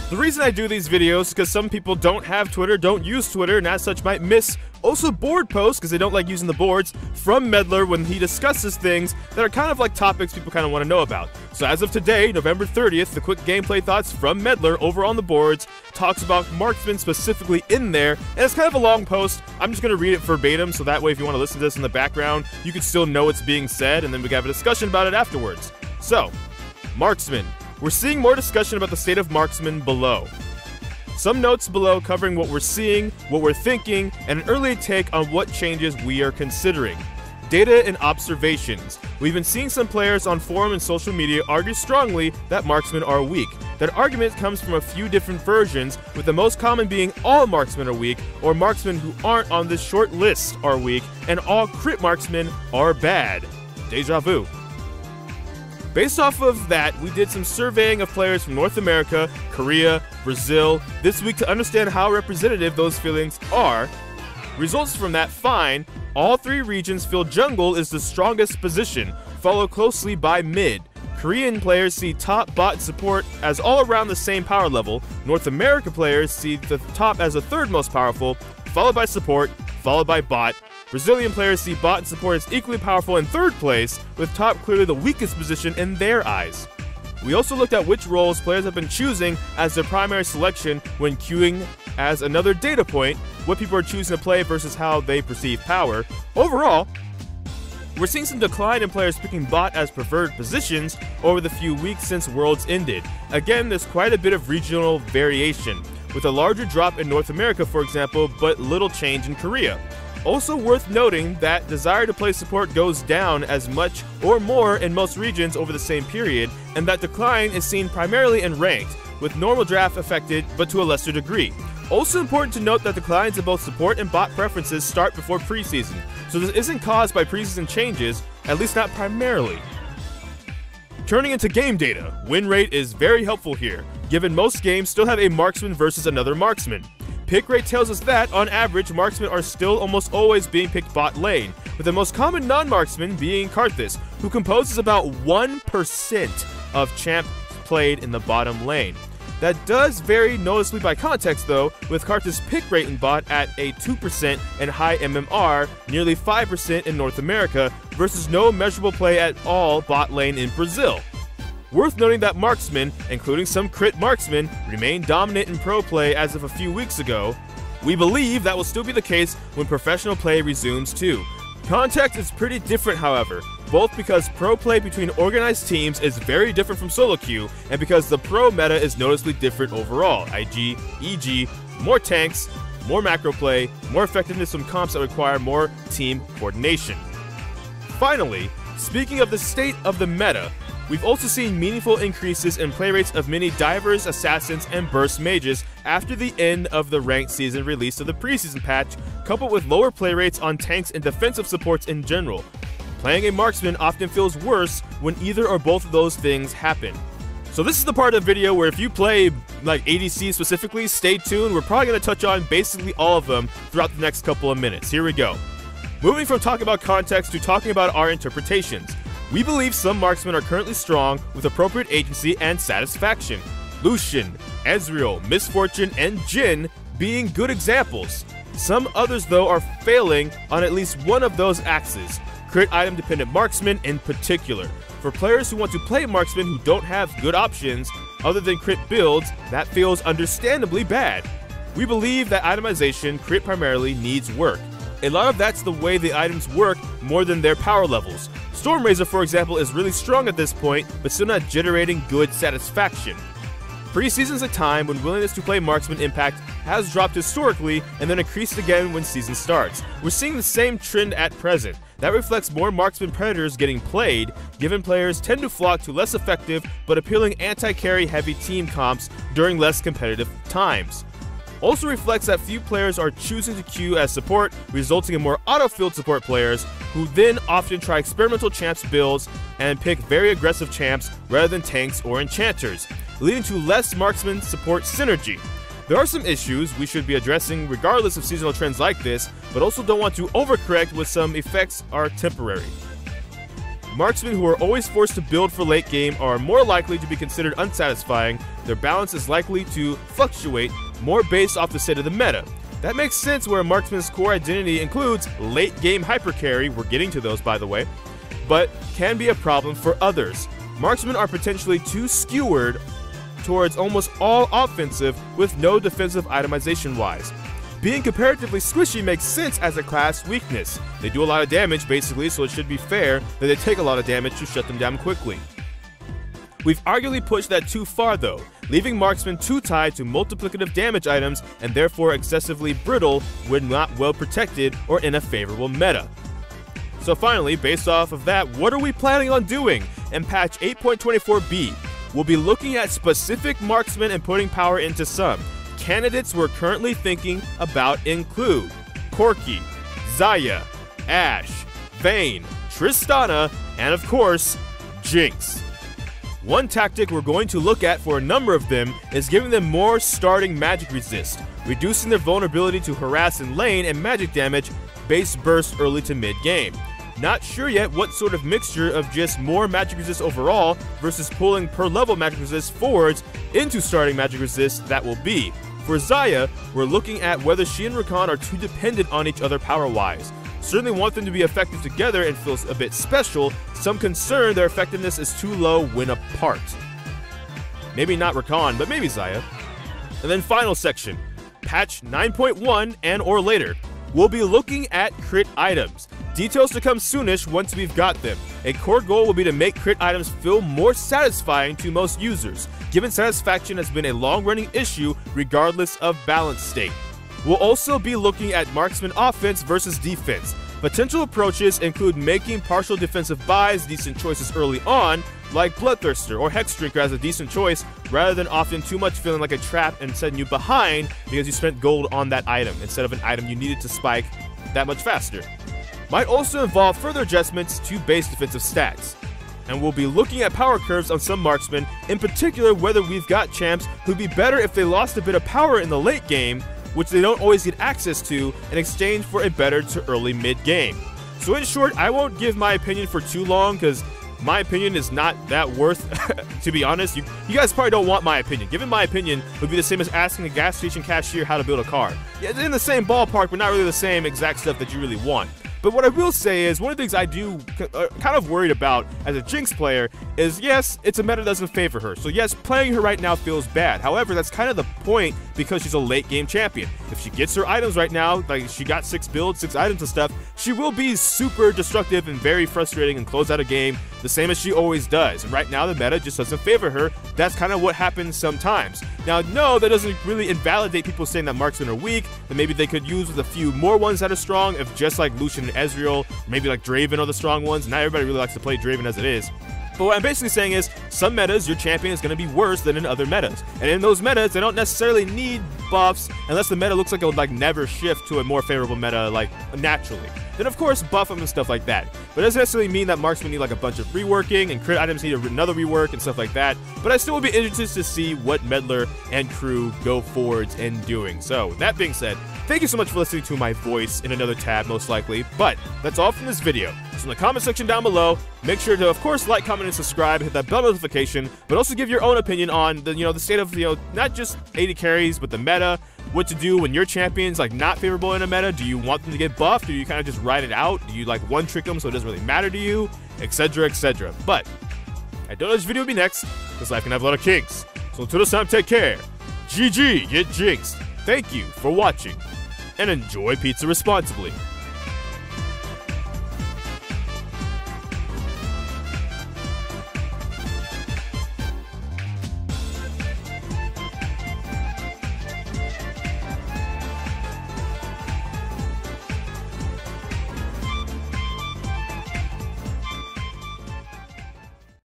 The reason I do these videos is because some people don't have Twitter, don't use Twitter, and as such might miss also board posts because they don't like using the boards from Medler when he discusses things that are kind of like topics people kind of want to know about. So as of today, November 30th, the quick gameplay thoughts from Medler over on the boards talks about marksman specifically in there, and it's kind of a long post. I'm just going to read it verbatim so that way if you want to listen to this in the background, you can still know what's being said, and then we can have a discussion about it afterwards. So, marksman. We're seeing more discussion about the state of marksman below. Some notes below covering what we're seeing, what we're thinking, and an early take on what changes we are considering. Data and observations. We've been seeing some players on forum and social media argue strongly that marksmen are weak. That argument comes from a few different versions, with the most common being all marksmen are weak, or marksmen who aren't on this short list are weak, and all crit marksmen are bad. Deja vu. Based off of that, we did some surveying of players from North America, Korea, Brazil this week to understand how representative those feelings are. Results from that find, all three regions feel jungle is the strongest position, followed closely by mid. Korean players see top, bot, and support as all around the same power level. North America players see the top as the third most powerful, followed by support, followed by bot. Brazilian players see bot and support as equally powerful in third place, with top clearly the weakest position in their eyes. We also looked at which roles players have been choosing as their primary selection when queuing as another data point, what people are choosing to play versus how they perceive power. Overall, we're seeing some decline in players picking bot as preferred positions over the few weeks since Worlds ended. Again, there's quite a bit of regional variation, with a larger drop in North America for example, but little change in Korea. Also worth noting that desire to play support goes down as much or more in most regions over the same period, and that decline is seen primarily in ranked, with normal draft affected but to a lesser degree. Also important to note that declines in both support and bot preferences start before preseason, so this isn't caused by preseason changes, at least not primarily. Turning into game data, win rate is very helpful here, given most games still have a marksman versus another marksman. Pick rate tells us that, on average, marksmen are still almost always being picked bot lane, with the most common non-marksman being Karthus, who composes about 1% of champ played in the bottom lane. That does vary noticeably by context though, with Karthus' pick rate in bot at a 2% and high MMR, nearly 5% in North America, versus no measurable play at all bot lane in Brazil. Worth noting that marksmen, including some crit marksmen, remain dominant in pro play as of a few weeks ago. We believe that will still be the case when professional play resumes too. Context is pretty different however, both because pro play between organized teams is very different from solo queue, and because the pro meta is noticeably different overall, e.g. more tanks, more macro play, more effectiveness from comps that require more team coordination. Finally, speaking of the state of the meta, we've also seen meaningful increases in play rates of many divers, assassins, and burst mages after the end of the ranked season release of the preseason patch, coupled with lower play rates on tanks and defensive supports in general. Playing a marksman often feels worse when either or both of those things happen. So this is the part of the video where if you play like ADC specifically, stay tuned. We're probably going to touch on basically all of them throughout the next couple of minutes. Here we go. Moving from talking about context to talking about our interpretations. We believe some marksmen are currently strong with appropriate agency and satisfaction. Lucian, Ezreal, Misfortune, and Jhin being good examples. Some others though are failing on at least one of those axes, crit item dependent marksmen in particular. For players who want to play marksmen who don't have good options other than crit builds, that feels understandably bad. We believe that itemization, crit primarily, needs work. A lot of that's the way the items work more than their power levels. Stormrazor, for example, is really strong at this point, but still not generating good satisfaction. Preseason's a time when willingness to play marksman impact has dropped historically and then increased again when season starts. We're seeing the same trend at present. That reflects more marksman predators getting played, given players tend to flock to less effective but appealing anti-carry heavy team comps during less competitive times. Also reflects that few players are choosing to queue as support, resulting in more auto-field support players, who then often try experimental champs builds and pick very aggressive champs rather than tanks or enchanters, leading to less marksman support synergy. There are some issues we should be addressing regardless of seasonal trends like this, but also don't want to overcorrect with some effects are temporary. Marksmen who are always forced to build for late game are more likely to be considered unsatisfying. Their balance is likely to fluctuate more based off the state of the meta. That makes sense where a marksman's core identity includes late game hypercarry, we're getting to those by the way, but can be a problem for others. Marksmen are potentially too skewered towards almost all offensive with no defensive itemization wise. Being comparatively squishy makes sense as a class weakness. They do a lot of damage basically, so it should be fair that they take a lot of damage to shut them down quickly. We've arguably pushed that too far though, leaving marksmen too tied to multiplicative damage items and therefore excessively brittle when not well protected or in a favorable meta. So finally, based off of that, what are we planning on doing in patch 8.24b? We'll be looking at specific marksmen and putting power into some. Candidates we're currently thinking about include Corki, Xayah, Ashe, Vayne, Tristana, and of course, Jinx. One tactic we're going to look at for a number of them is giving them more starting magic resist, reducing their vulnerability to harass in lane and magic damage base burst early to mid game. Not sure yet what sort of mixture of just more magic resist overall versus pulling per level magic resist forwards into starting magic resist that will be. For Xayah, we're looking at whether she and Rakan are too dependent on each other power-wise. Certainly want them to be effective together and feels a bit special, some concern their effectiveness is too low when apart. Maybe not Rakan, but maybe Xayah. And then final section, patch 9.1 and or later. We'll be looking at crit items. Details to come soonish once we've got them. A core goal will be to make crit items feel more satisfying to most users, given satisfaction has been a long-running issue regardless of balance state. We'll also be looking at marksman offense versus defense. Potential approaches include making partial defensive buys decent choices early on, like Bloodthirster or Hexdrinker as a decent choice, rather than often too much feeling like a trap and setting you behind because you spent gold on that item instead of an item you needed to spike that much faster. Might also involve further adjustments to base defensive stats. And we'll be looking at power curves on some marksmen, in particular whether we've got champs who'd be better if they lost a bit of power in the late game, which they don't always get access to, in exchange for a better to early mid game. So in short, I won't give my opinion for too long because my opinion is not that worth, to be honest. You guys probably don't want my opinion. Giving my opinion would be the same as asking a gas station cashier how to build a car. Yeah, it's in the same ballpark, but not really the same exact stuff that you really want. But what I will say is, one of the things I do kind of worried about as a Jinx player is, yes, it's a meta that doesn't favor her. So yes, playing her right now feels bad. However, that's kind of the point because she's a late game champion. If she gets her items right now, like she got 6 builds, 6 items and stuff, she will be super destructive and very frustrating and close out a game the same as she always does. And right now the meta just doesn't favor her. That's kind of what happens sometimes. Now, no, that doesn't really invalidate people saying that marksmen are weak, that maybe they could use with a few more ones that are strong, if just like Lucian and Ezreal, maybe like Draven are the strong ones. Not everybody really likes to play Draven as it is. But what I'm basically saying is, some metas, your champion is going to be worse than in other metas. And in those metas, they don't necessarily need buffs unless the meta looks like it would like never shift to a more favorable meta like naturally. Then of course buff them and stuff like that. But it doesn't necessarily mean that marksmen need like a bunch of reworking and crit items need another rework and stuff like that. But I still will be interested to see what Meddler and crew go forwards in doing. So with that being said, thank you so much for listening to my voice in another tab most likely. But that's all from this video. So in the comment section down below, make sure to of course like, comment, and subscribe, hit that bell notification, but also give your own opinion on the the state of not just AD carries but the meta, what to do when your champion's like not favorable in a meta. Do you want them to get buffed, or do you kind of just ride it out? Do you like one trick them so it doesn't really matter to you, etc, etc. But I don't know which video will be next because life can have a lot of kinks. So until this time, take care. GG, get jinxed. Thank you for watching and enjoy pizza responsibly.